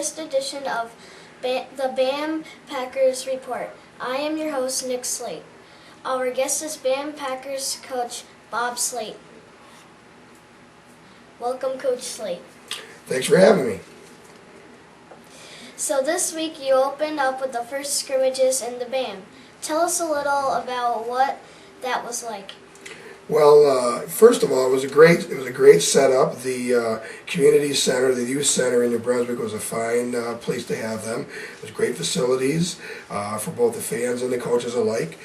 latest edition of the BAM Packers Report. I am your host, Nick Slate. Our guest is BAM Packers coach Bob Slate. Welcome, Coach Slate. Thanks for having me. So this week you opened up with the first scrimmages in the BAM. Tell us a little about what that was like. Well, first of all, it was a great setup. The community center, the youth center in New Brunswick, was a fine place to have them. It was great facilities for both the fans and the coaches alike.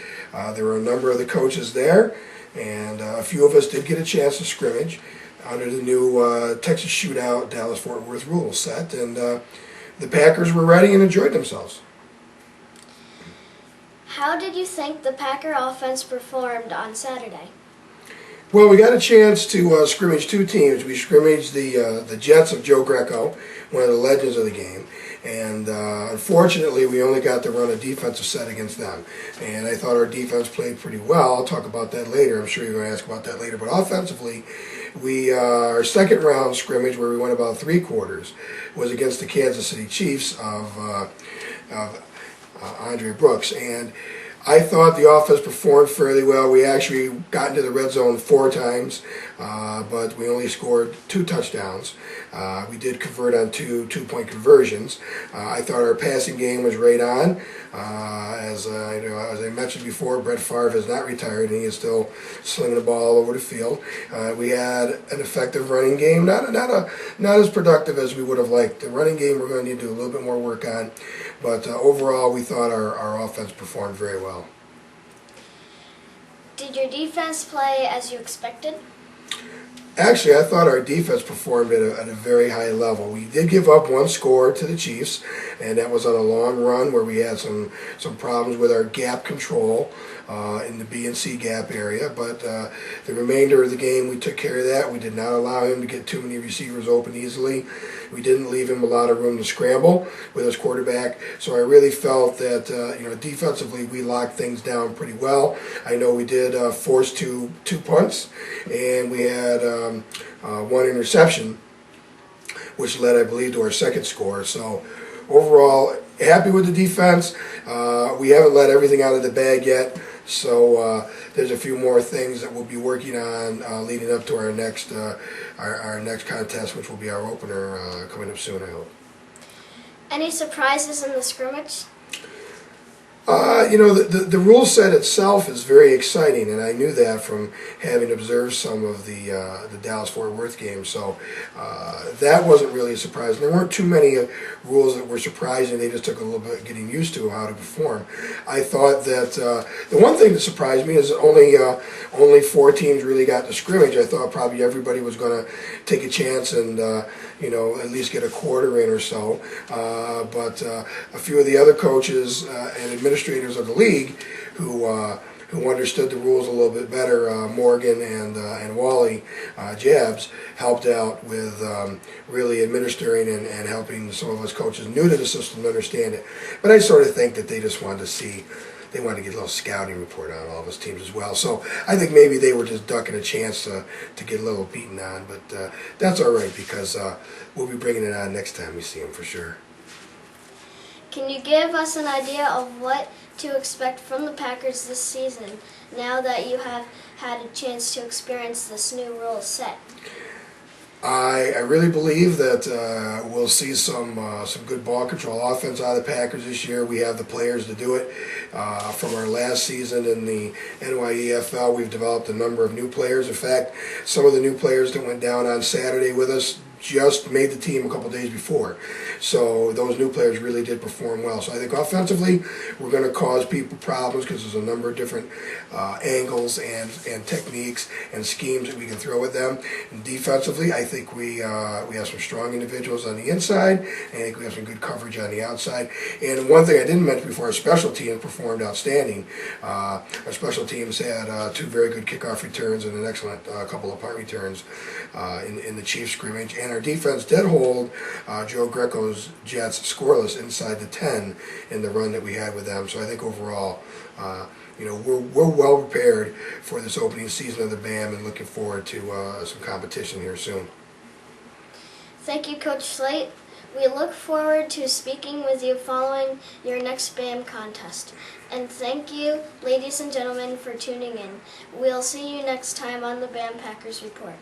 There were a number of the coaches there, and a few of us did get a chance to scrimmage under the new Texas Shootout Dallas-Fort Worth rules set, and the Packers were ready and enjoyed themselves. How did you think the Packer offense performed on Saturday? Well, we got a chance to scrimmage two teams. We scrimmaged the Jets of Joe Greco, one of the legends of the game, and unfortunately we only got to run a defensive set against them. And I thought our defense played pretty well. I'll talk about that later. I'm sure you're going to ask about that later. But offensively, our second round scrimmage, where we went about three quarters, was against the Kansas City Chiefs of Andre Brooks, and I thought the offense performed fairly well. We actually got into the red zone 4 times, but we only scored 2 touchdowns. We did convert on two-point conversions. I thought our passing game was right on. As I mentioned before, Brett Favre has not retired, and he is still slinging the ball all over the field. We had an effective running game, not as productive as we would have liked. The running game we're going to need to do a little bit more work on, but overall we thought our offense performed very well. Did your defense play as you expected? Actually, I thought our defense performed at a very high level. We did give up 1 score to the Chiefs, and that was on a long run where we had some problems with our gap control in the B and C gap area. But the remainder of the game, we took care of that. We did not allow him to get too many receivers open easily. We didn't leave him a lot of room to scramble with his quarterback. So I really felt that defensively we locked things down pretty well. I know we did force two punts, and we had 1 interception, which led, I believe, to our second score. So overall, happy with the defense. We haven't let everything out of the bag yet, so there's a few more things that we'll be working on leading up to our next contest, which will be our opener coming up soon, I hope. Any surprises in the scrimmage? The rule set itself is very exciting, and I knew that from having observed some of the Dallas-Fort Worth games. So that wasn't really a surprise. There weren't too many rules that were surprising. They just took a little bit getting used to how to perform. I thought that the one thing that surprised me is that only 4 teams really got to scrimmage. I thought probably everybody was going to take a chance and at least get a quarter in or so. But a few of the other coaches and administrators of the league who understood the rules a little bit better, Morgan and Wally Jabs, helped out with really administering and helping some of us coaches new to the system to understand it. But I sort of think that they just wanted to they wanted to get a little scouting report on all of us teams as well. So I think maybe they were just ducking a chance to get a little beaten on. But that's all right, because we'll be bringing it on next time we see them for sure. Can you give us an idea of what to expect from the Packers this season, now that you have had a chance to experience this new rule set? I really believe that we'll see some good ball control offense out of the Packers this year. We have the players to do it. From our last season in the NYEFL, we've developed a number of new players. In fact, some of the new players that went down on Saturday with us just made the team a couple days before. So those new players really did perform well. So I think offensively we're going to cause people problems because there's a number of different angles and techniques and schemes that we can throw at them. And defensively, I think we have some strong individuals on the inside, and I think we have some good coverage on the outside. And one thing I didn't mention before, our special teams performed outstanding. Our special teams had 2 very good kickoff returns and an excellent couple of punt returns in the Chiefs scrimmage. And our defense did hold Joe Greco's Jets scoreless inside the 10 in the run that we had with them. So I think overall, we're well prepared for this opening season of the BAM and looking forward to some competition here soon. Thank you, Coach Slate. We look forward to speaking with you following your next BAM contest. And thank you, ladies and gentlemen, for tuning in. We'll see you next time on the BAM Packers Report.